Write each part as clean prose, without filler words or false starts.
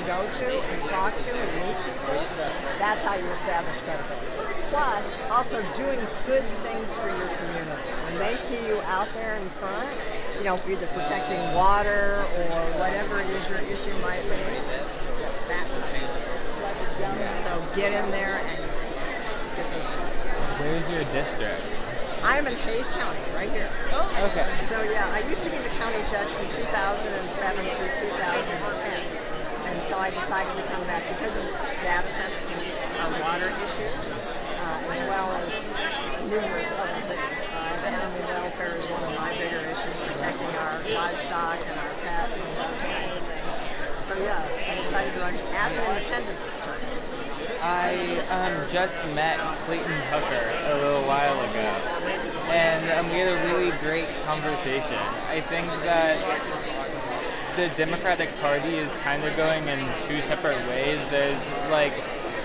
go to and talk to and meet people, that's how you establish credibility. Plus, also doing good things for your community. When they see you out there in front, either protecting water or whatever it is your issue might be, that's it. So get in there and get those things. Where's your district? I'm in Hayes County, right here. Oh. Okay. So yeah, I used to be the county judge from 2007 through 2010. And so I decided to come back because of data centers, water issues, as well as numerous other things. Animal welfare is one of my bigger issues, protecting our livestock and our pets and those kinds of things. So yeah, I decided to run as an independent this time. I just met Clayton Tucker a little while ago, and we had a really great conversation. I think that the Democratic Party is kind of going in two separate ways. There's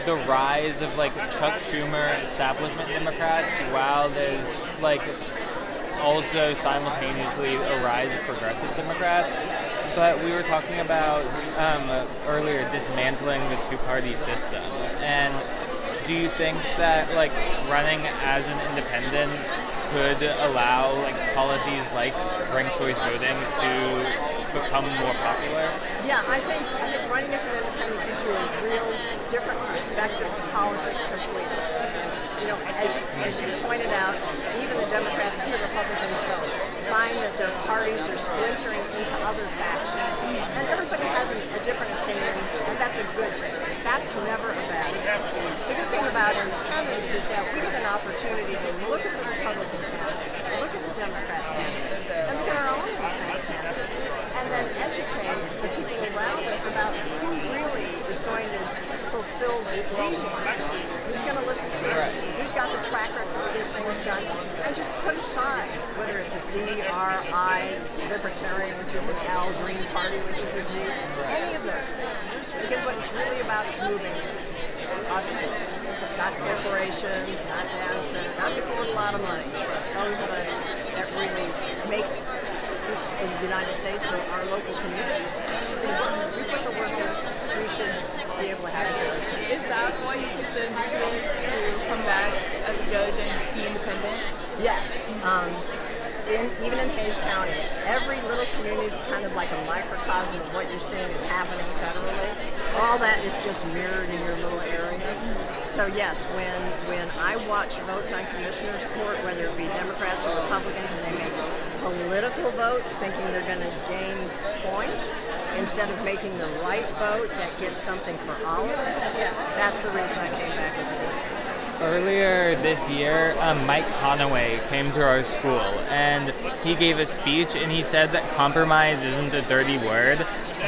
the rise of Chuck Schumer establishment Democrats, while there's also simultaneously a rise of progressive Democrats. But we were talking about earlier dismantling the two-party system. And do you think that running as an independent could allow policies like ranked choice voting to become more popular? Yeah, I think running as an independent gives you a real different perspective of politics completely. As you pointed out, even the Democrats and the Republicans both find that their parties are splintering into other factions, and everybody has a different opinion, and that's a good thing. That's never a bad thing. The good thing about independence is that we get an opportunity to look at the Republican candidates, look at the Democrat candidates, and look at our own independent candidates, and then educate the people around us about who really is going to fulfill the role, who's going to listen to us, who's got the track record to get things done, and just put aside whether it's a DRI, Libertarian, which is an L, Green Party, which is a G, any of those things. Because what it's really about is moving us forward. Not corporations, not data centers, not people with a lot of money. Those of us that really make in the United States or our local communities, we put the work in, we should be able to have a good result. Is that why you took the initiative to come back as a judge and be independent? Yes. Even in Hayes County, every little community is kind of like a microcosm of what you're seeing is happening federally. All that is just mirrored in your little area. So yes, when I watch votes on commissioners' court, whether it be Democrats or Republicans, and they make political votes thinking they're going to gain points instead of making the right vote that gets something for all of us, that's the reason I came back as a judge. Earlier this year, Mike Conaway came to our school, and he gave a speech, and he said that compromise isn't a dirty word,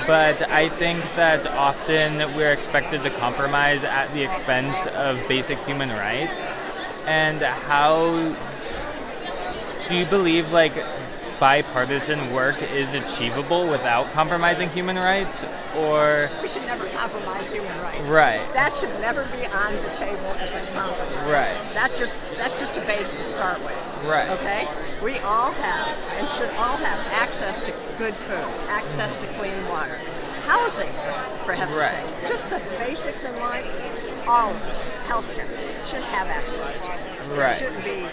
but I think that often we're expected to compromise at the expense of basic human rights. And how do you believe bipartisan work is achievable without compromising human rights, or we should never compromise human rights. Right. That should never be on the table as a compromise. Right. That's just a base to start with. Right. Okay? We all have and should all have access to good food, access to clean water, housing, for heaven's sakes. Just the basics in life, all of us, healthcare, should have access to. There shouldn't be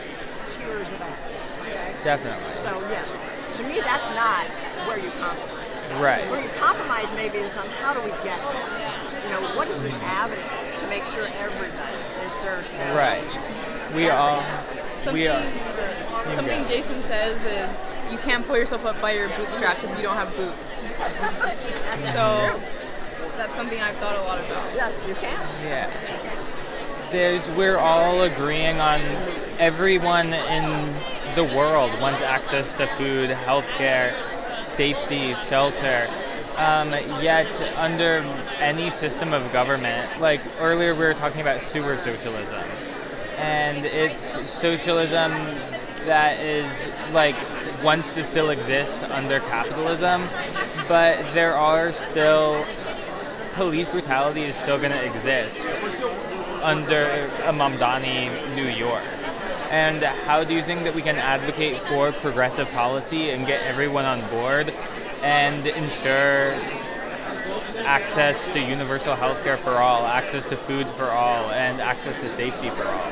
tiers of access. Okay? Definitely. So yes, to me that's not where you compromise. Right. Where you compromise maybe is on how do we get there. What is the avenue to make sure everybody is served fairly? Right. Something Jason says is you can't pull yourself up by your bootstraps if you don't have boots. So that's something I've thought a lot about. Yes, you can. Yeah. We're all agreeing on everyone in the world wants access to food, healthcare, safety, shelter. Yet under any system of government, earlier we were talking about sewer socialism, and it's socialism that is wants to still exist under capitalism, but there are still police brutality is still going to exist under a Mamdani New York. And how do you think that we can advocate for progressive policy and get everyone on board and ensure access to universal health care for all, access to food for all, and access to safety for all.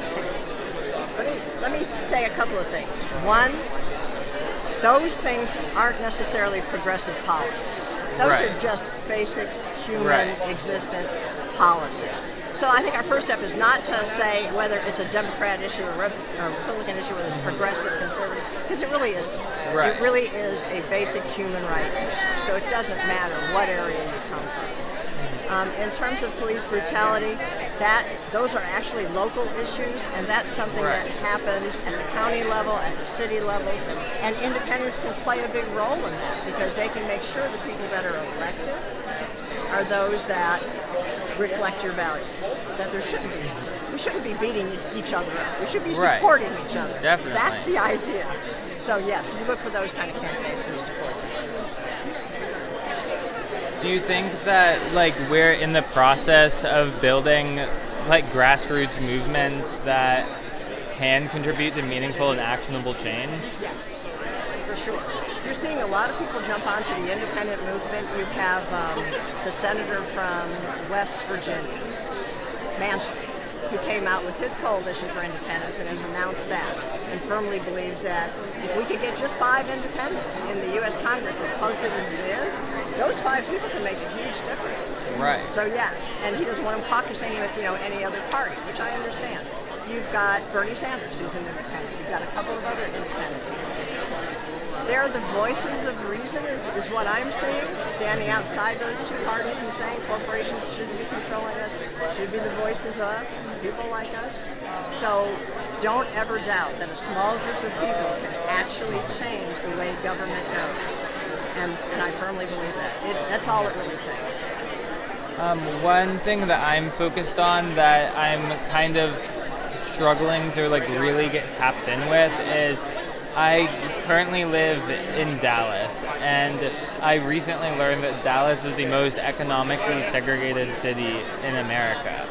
Let me say a couple of things. One, those things aren't necessarily progressive policies. Those Right. are just basic human Right. existent policies. So I think our first step is not to say whether it's a Democrat issue or a Republican issue, whether it's progressive, conservative, because it really isn't. Right. It really is a basic human right issue. So it doesn't matter what area you come from. In terms of police brutality, those are actually local issues, and that's something Right. that happens at the county level, at the city levels, and independents can play a big role in that because they can make sure the people that are elected are those that reflect your values. That we shouldn't be beating each other up. We should be Right. supporting each other. Definitely. That's the idea. So yes, you look for those kind of candidates who support that. Do you think that like we're in the process of building like grassroots movements that can contribute to meaningful and actionable change? Yes, for sure. You're seeing a lot of people jump onto the independent movement. You have the senator from West Virginia, Manchin, who came out with his coalition for independence and has announced that and firmly believes that if we could get just 5 independents in the U.S. Congress as close as it is, those 5 people can make a huge difference. Right. So yes, and he doesn't want them caucusing with any other party, which I understand. You've got Bernie Sanders, who's an independent. You've got a couple of other independent people. They're the voices of reason is what I'm seeing, standing outside those 2 parties and saying corporations shouldn't be controlling us, should be the voices of us, people like us. So don't ever doubt that a small group of people can actually change the way government goes. And I firmly believe that. That's all it really takes. One thing that I'm focused on that I'm kind of struggling to like really get tapped in with is I currently live in Dallas, and I recently learned that Dallas is the most economically segregated city in America.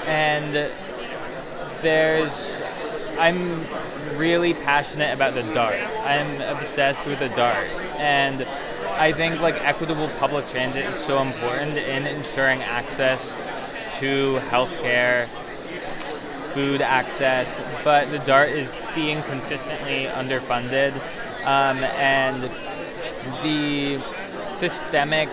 And I'm really passionate about the DART. I'm obsessed with the DART. And I think like equitable public transit is so important in ensuring access to healthcare, food access, but the DART is being consistently underfunded, and the systemic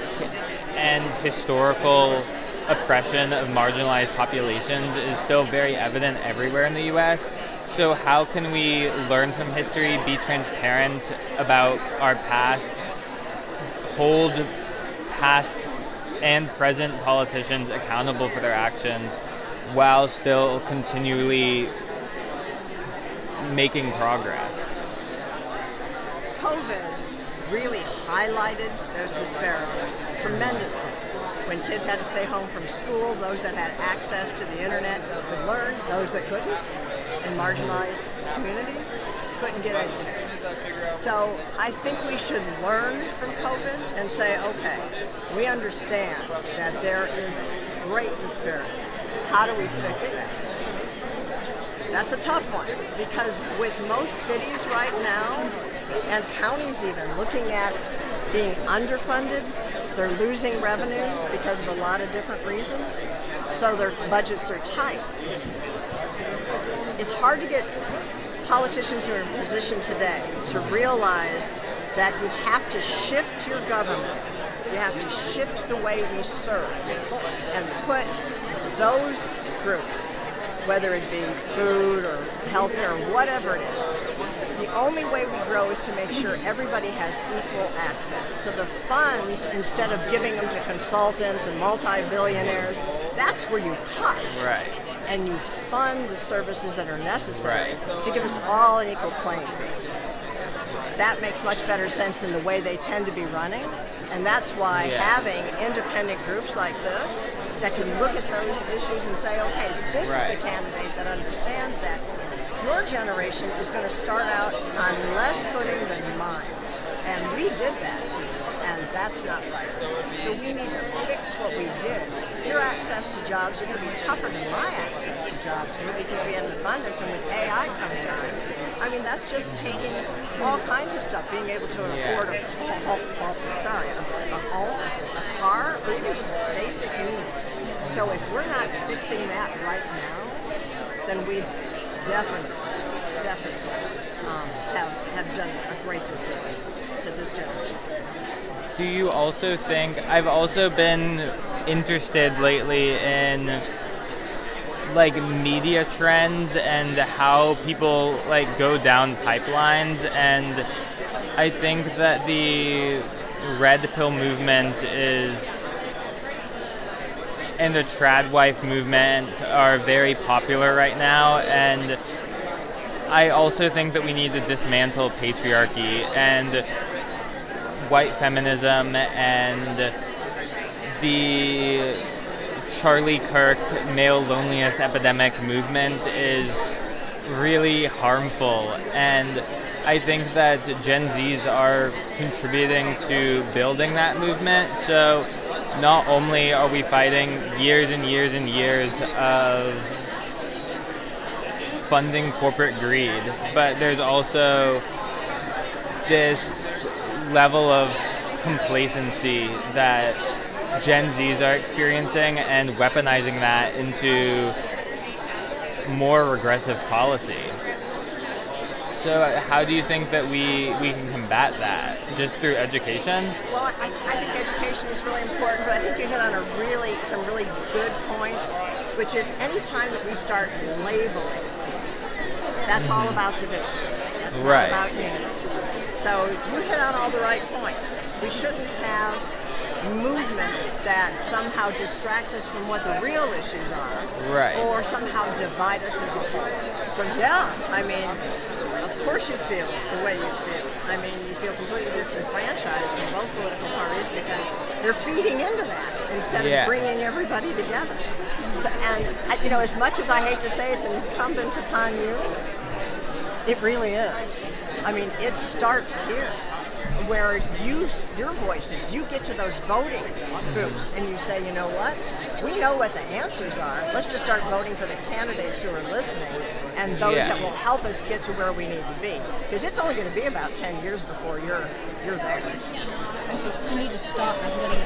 and historical oppression of marginalized populations is still very evident everywhere in the U.S. So how can we learn from history, be transparent about our past, hold past and present politicians accountable for their actions while still continually making progress? COVID really highlighted those disparities tremendously. When kids had to stay home from school, those that had access to the internet could learn, those that couldn't, in marginalized communities couldn't get anything. So I think we should learn from COVID and say, okay, we understand that there is great disparity. How do we fix that? That's a tough one, because with most cities right now, and counties even, looking at being underfunded, they're losing revenues because of a lot of different reasons, so their budgets are tight. It's hard to get politicians who are in position today to realize that you have to shift your government, you have to shift the way we serve, and put those groups, whether it be food or healthcare or whatever it is, the only way we grow is to make sure everybody has equal access. So the funds, instead of giving them to consultants and multi-billionaires, that's where you cut. Right. And you fund the services that are necessary Right. to give us all an equal playing field. That makes much better sense than the way they tend to be running. And that's why having independent groups like this that can look at those issues and say, okay, this is the candidate that understands that your generation is going to start out on less footing than mine. And we did that to you, and that's not right. So we need to fix what we did. Your access to jobs are going to be tougher than my access to jobs because we had an abundance, and with AI coming on, I mean, that's just taking all kinds of stuff, being able to afford a home, car or even just basic needs. So if we're not fixing that right now, then we definitely have done a great disservice to this generation. Do you also think, I've also been interested lately in like media trends and how people like go down pipelines, and I think that the red pill movement and the trad wife movement are very popular right now, and I also think that we need to dismantle patriarchy, and white feminism and the Charlie Kirk male loneliness epidemic movement is really harmful, and I think that Gen Zs are contributing to building that movement. So not only are we fighting years and years and years of funding corporate greed, but there's also this level of complacency that Gen Zs are experiencing and weaponizing that into more regressive policy. So how do you think that we can combat that? Just through education? Well, I think education is really important, but I think you hit on some really good points, which is any time that we start labeling, that's all about division. That's not about unity. So you hit on all the right points. We shouldn't have movements that somehow distract us from what the real issues are, or somehow divide us as a whole. So yeah, I mean, of course you feel the way you feel. I mean, you feel completely disenfranchised from both political parties because they're feeding into that instead of bringing everybody together. So, and as much as I hate to say it's incumbent upon you, it really is. I mean, it starts here, where your voices, you get to those voting groups and you say, you know what? We know what the answers are. Let's just start voting for the candidates who are listening and those that will help us get to where we need to be. Because it's only going to be about 10 years before you're there. I need to stop. I'm getting